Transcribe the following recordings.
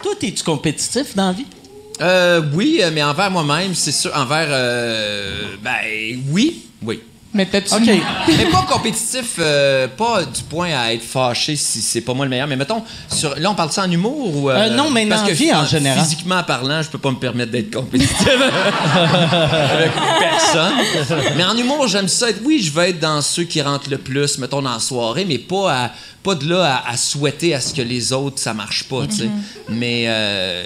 Toi, es-tu compétitif dans la vie? Oui, mais envers moi-même, c'est sûr. Envers... oui. Mais t'as-tu... OK. Mais pas compétitif, pas du point à être fâché si c'est pas moi le meilleur. Mais mettons, là, on parle de ça en humour ou... non, mais dans la vie, en général. Physiquement parlant, je peux pas me permettre d'être compétitif avec personne. Mais en humour, j'aime ça. Oui, je veux être dans ceux qui rentrent le plus, mettons, dans la soirée, mais pas de là à souhaiter à ce que les autres, ça marche pas, tu sais. Mais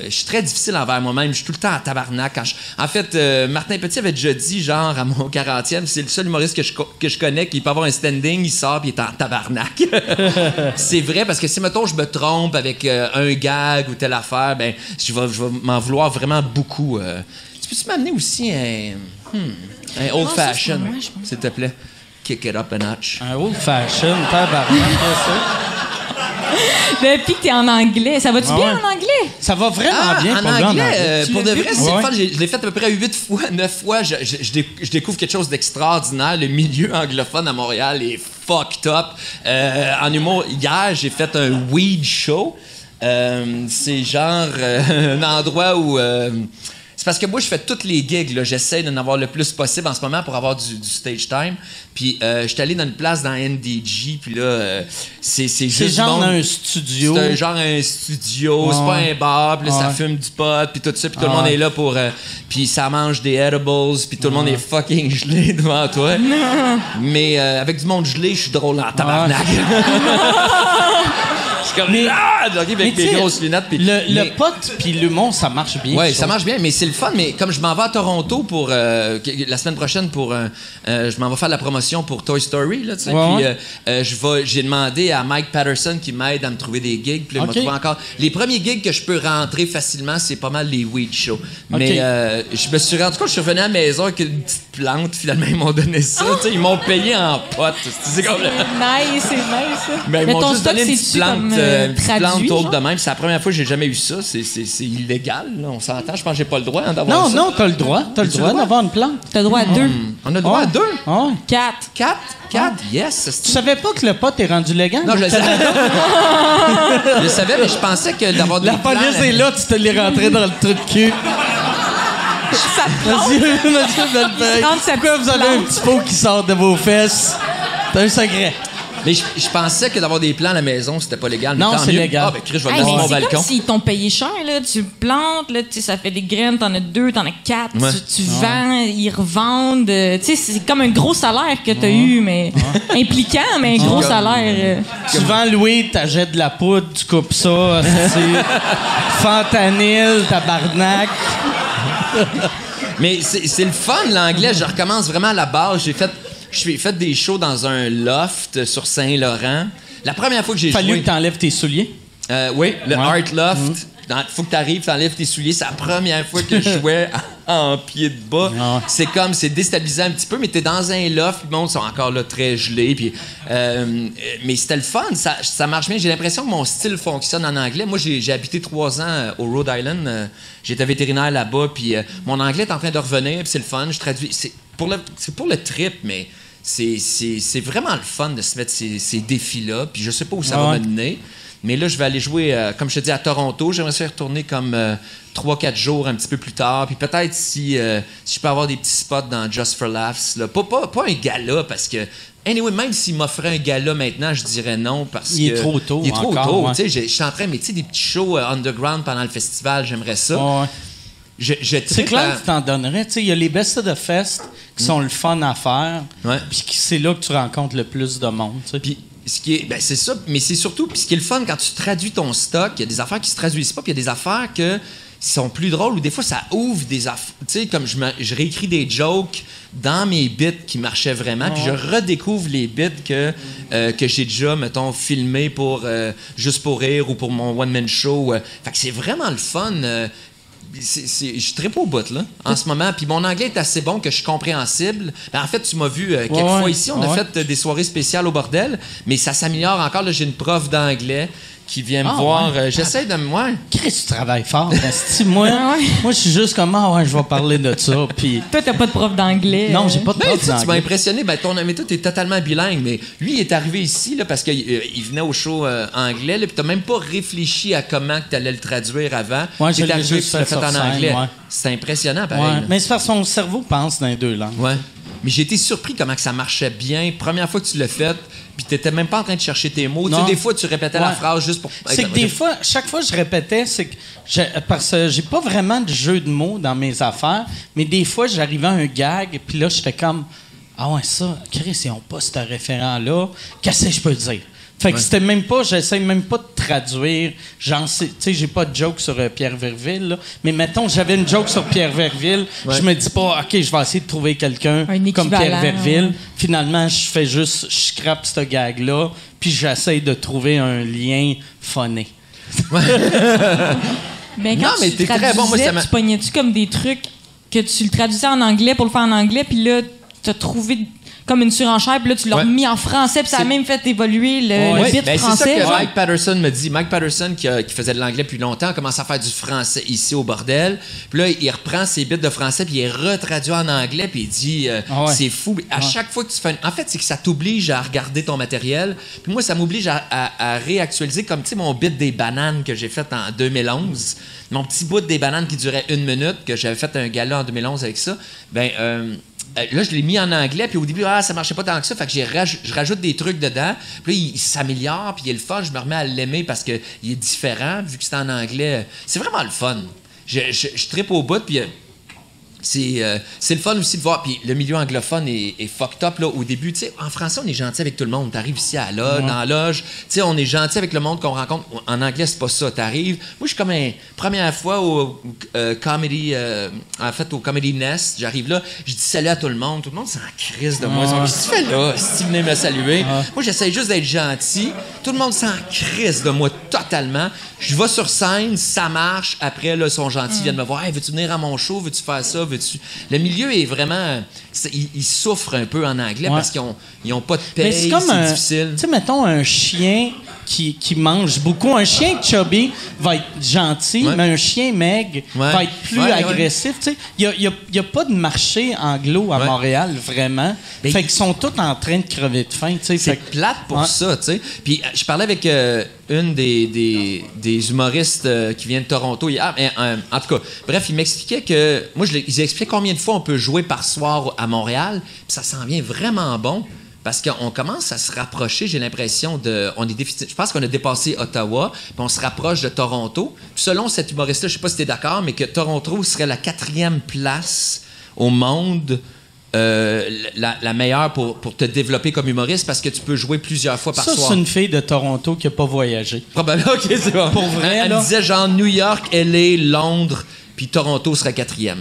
je suis très difficile envers moi-même. Je suis tout le temps en tabarnak. En fait, Martin Petit avait déjà dit, genre, à mon 40e, c'est le seul humoriste que je connais qui peut avoir un standing, il sort puis il est en tabarnak. C'est vrai, parce que si, mettons, je me trompe avec un gag ou telle affaire, ben je vais m'en vouloir vraiment beaucoup. Tu peux-tu m'amener aussi un old fashion, s'il te plaît? Kick it up a notch. Un old fashion, tabarnak, Depuis que t'es en anglais, ça va-tu bien en anglais? Ça va vraiment bien en pour lui, anglais. Pour de vrai, c'est Ouais. le fun. Je l'ai fait à peu près 8 fois, 9 fois. Je découvre quelque chose d'extraordinaire. Le milieu anglophone à Montréal est fucked up. En humour, hier, j'ai fait un weed show. C'est genre un endroit où... c'est parce que moi, je fais toutes les gigs. Là. J'essaie d'en avoir le plus possible en ce moment pour avoir du stage time. Puis, je suis allé dans une place dans NDG. Puis là, c'est juste C'est genre du monde. un studio. C'est un studio. C'est pas un bar. Puis là, ça fume du pot. Puis tout ça. Puis tout le monde est là pour... puis ça mange des edibles. Puis tout le monde est fucking gelé devant toi. Mais avec du monde gelé, je suis drôle en tabarnak. Je suis comme... avec mes grosses lunettes. Puis, Le pote puis l'humour, ça marche bien. oui, ça marche bien, mais c'est le fun. Mais comme je m'en vais à Toronto pour la semaine prochaine pour je m'en vais faire la promotion pour Toy Story là, tu sais. Puis j'ai demandé à Mike Patterson qui m'aide à me trouver des gigs. Puis là, il m'a trouvé encore. Les premiers gigs que je peux rentrer facilement, c'est pas mal les weed shows. Mais je me suis rendu compte, je suis revenu à la maison avec une petite plante. Finalement, ils m'ont donné ça. Tu sais, ils m'ont payé en potes. C'est comme C'est nice. mais ils m'ont ton juste stock, donné une petite c'est-tu plante, comme, une petite plante traduit, autour genre? de même. C'est la première fois que j'ai jamais eu ça. C'est illégal, là. On s'entend. Je pense que j'ai pas le droit d'avoir ça. Non, t'as le droit. T'as le droit d'avoir une plante. T'as droit à 2. On a le droit à 2. Ah. 4. 4? Yes. Tu savais pas que le pot est rendu légal? Non, je le savais. Je le savais, mais je pensais que d'avoir des La police plans, est là, tu te l'es rentré dans le trou de cul. Monsieur Delpech, rentre sa pourquoi vous avez un petit pot qui sort de vos fesses? C'est un secret. Mais je pensais que d'avoir des plants à la maison, c'était pas légal. Mais Non, tant c'est mieux. légal. Ah, ben, Chris, je vais le Hey, mettre sur mais mon c'est balcon. comme s'ils t'ont payé cher, là. Tu plantes, là, tu sais, ça fait des graines, t'en as 2, t'en as 4, Ouais. tu vends, ils revendent. Tu sais, c'est comme un gros salaire que t'as eu, mais impliquant, mais un gros salaire. Tu vends Louis, t'achètes de la poudre, tu coupes ça, fentanyl, tabarnak. Mais c'est le fun, l'anglais. Je recommence vraiment à la base. J'ai fait des shows dans un loft sur Saint-Laurent. La première fois que j'ai Fallu joué... que t'enlèves tes souliers. Oui, le Art Loft. Faut que t'arrives, t'enlèves tes souliers. C'est la première fois que je jouais en pied de bas. C'est déstabilisant un petit peu, mais t'es dans un loft, le monde sont encore là très gelés. Puis, mais c'était le fun, ça marche bien. J'ai l'impression que mon style fonctionne en anglais. Moi, j'ai habité 3 ans au Rhode Island. J'étais vétérinaire là-bas, puis mon anglais est en train de revenir, puis c'est le fun. Je traduis. C'est pour le trip, mais c'est vraiment le fun de se mettre ces défis-là. Puis je sais pas où ça va me mener. Mais là, je vais aller jouer, comme je te dis, à Toronto. J'aimerais ça y retourner comme 3-4 jours un petit peu plus tard. Puis peut-être si je peux avoir des petits spots dans Just for Laughs. Là. Pas un gala, parce que... Anyway, même s'il m'offrait un gala maintenant, je dirais non, parce Il est que... trop tôt Il est trop encore, tôt. ouais. Tu sais, je suis en train... Mais tu sais, des petits shows underground pendant le festival, j'aimerais ça. Ouais. C'est C'est clair que tu t'en donnerais. Tu sais, il y a les Best of the Fest qui sont le fun à faire. Ouais. Puis c'est là que tu rencontres le plus de monde. Tu sais. Puis ce qui est, c'est ça, mais c'est surtout, puis ce qui est le fun quand tu traduis ton stock, il y a des affaires qui se traduisent pas, puis il y a des affaires qui sont plus drôles, ou des fois ça ouvre des affaires. Tu sais, comme je réécris des jokes dans mes bits qui marchaient vraiment, puis je redécouvre les bits que j'ai déjà, mettons, filmés pour Juste pour rire ou pour mon one-man show. Fait que c'est vraiment le fun. Je suis très beau au bout, là, en ce moment. Puis mon anglais est assez bon que je suis compréhensible. Ben, en fait, tu m'as vu quelques fois ici. On a fait des soirées spéciales au bordel, mais ça s'améliore encore. Là, j'ai une prof d'anglais qui vient me voir. J'essaie de me... Ouais. Chris, tu travailles fort. Moi, je suis juste comme, je vais parler de ça. Puis... Toi, t'as pas de prof d'anglais. Non, j'ai pas de prof d'anglais. Tu m'as impressionné. Ton ami, toi, t'es totalement bilingue, mais lui, il est arrivé ici là, parce qu'il venait au show anglais, puis t'as même pas réfléchi à comment tu allais le traduire avant. Ouais, t'es arrivé, juste tu l'as fait en anglais. Ouais. C'est impressionnant, pareil. Ouais. Mais c'est parce que son cerveau pense dans les deux langues. Ouais. Mais j'ai été surpris comment que ça marchait bien. Première fois que tu l'as fait, puis t'étais même pas en train de chercher tes mots. Tu sais, des fois, tu répétais la phrase juste pour... C'est que des fois, chaque fois que je répétais, c'est que... parce que j'ai pas vraiment de jeu de mots dans mes affaires, mais des fois, j'arrivais à un gag, puis là, j'étais comme... Ah ouais, ça, Chris, ils ont pas ce référent-là. Qu'est-ce que je peux dire? Fait que c'était même pas... J'essaie même pas de traduire. Tu sais, j'ai pas de joke sur Pierre Verville, là. Mais mettons, j'avais une joke sur Pierre Verville. Je me dis pas, OK, je vais essayer de trouver quelqu'un comme Pierre Verville. Ouais. Finalement, je fais juste... Je scrape ce gag-là, puis j'essaie de trouver un lien phoné. Ben, quand mais t'es très bon. Moi, tu pognais-tu comme des trucs que tu le traduisais en anglais pour le faire en anglais, puis là, t'as trouvé comme une surenchère, puis là, tu l'as remis en français, puis ça a même fait évoluer le bit français. C'est ça que Mike Patterson me dit. Mike Patterson, qui faisait de l'anglais depuis longtemps, commence à faire du français ici au bordel. Puis là, il reprend ses bits de français, puis il est retraduit en anglais, puis il dit c'est fou. À chaque fois que tu fais... En fait, c'est que ça t'oblige à regarder ton matériel. Puis moi, ça m'oblige à réactualiser, comme, tu sais, mon bit des bananes que j'ai fait en 2011. Mon petit bout des bananes qui durait 1 minute, que j'avais fait un gala en 2011 avec ça. Là, je l'ai mis en anglais, puis au début, ça marchait pas tant que ça, fait que je rajoute des trucs dedans, puis là, il s'améliore, puis il est le fun, je me remets à l'aimer parce qu'il est différent, vu que c'est en anglais. C'est vraiment le fun. Je trippe au bout, puis... c'est le fun aussi de voir. Puis le milieu anglophone est fucked up. Là, au début, tu sais, en français, on est gentil avec tout le monde. T'arrives ici à dans la loge. Tu sais, on est gentil avec le monde qu'on rencontre. En anglais, c'est pas ça. T'arrives. Moi, je suis comme première fois au Comedy... en fait, au Comedy Nest. J'arrive là, je dis salut à tout le monde. Tout le monde s'en crisse de moi. Qu'est-ce que tu fais là? Si tu venais me saluer. Moi, j'essaie juste d'être gentil. Tout le monde s'en crisse de moi totalement. Je vais sur scène, ça marche. Après, là, ils sont gentils, ils viennent me voir. Hey, veux-tu venir à mon show? Veux-tu faire ça? Le milieu est vraiment... Ils souffrent un peu en anglais parce qu'ils n'ont pas de paye, c'est difficile. Tu sais, mettons un chien qui mange beaucoup. Un chien chubby va être gentil, mais un chien maigre va être plus agressif. Tu sais, il n'y a pas de marché anglo à Montréal, vraiment. Mais fait qu'ils sont tous en train de crever de faim. Tu sais, c'est plate pour ça, tu sais. Puis je parlais avec une des humoristes qui vient de Toronto hier. En tout cas, bref, il m'expliquait que... Moi, ils expliquaient combien de fois on peut jouer par soir à Montréal, puis ça s'en vient vraiment bon. Parce qu'on commence à se rapprocher, j'ai l'impression de... Je pense qu'on a dépassé Ottawa, puis on se rapproche de Toronto. Puis selon cet humoriste-là, je sais pas si tu es d'accord, mais que Toronto serait la 4e place au monde, la meilleure pour te développer comme humoriste, parce que tu peux jouer plusieurs fois par soir. Ça, c'est une fille de Toronto qui n'a pas voyagé. Probablement, OK, c'est bon. Pour vrai, elle disait genre New York, LA, Londres, puis Toronto serait 4e.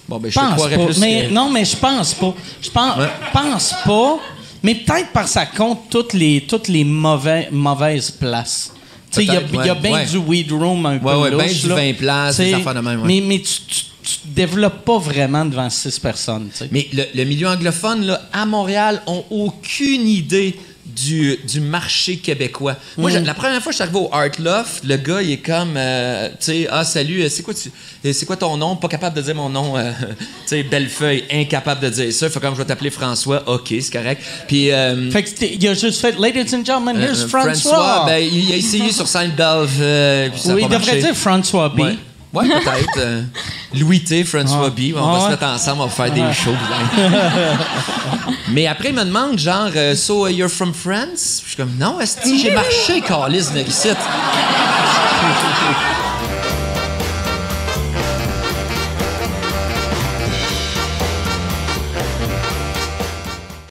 Bon, ben je te croirais plus. Mais, non, mais je pense pas. Je pense pas... Mais peut-être parce que ça compte toutes les mauvaises places. Il y a bien du weed room un peu louche. Bien du 20 places, des affaires de même. Mais tu te développes pas vraiment devant 6 personnes. T'sais. Mais le milieu anglophone, là, à Montréal, ont aucune idée du marché québécois. Moi, la première fois que je suis arrivé au Art Loft, le gars, il est comme, tu sais, salut, c'est quoi ton nom? Pas capable de dire mon nom, tu sais, Bellefeuille, incapable de dire ça. Fait comme je vais t'appeler François, OK, c'est correct. Puis... fait que il a juste fait, Ladies and gentlemen, here's François. Ben, il a essayé sur Sainte-Beuve, puis ça a pas il devrait dire François B. Ouais, peut-être. Louis T, François B. On va se mettre ensemble, on va faire des shows. Mais après, il me demande, genre, So, you're from France? Je suis comme, non, esti, j'ai marché, Carlis, Méricite.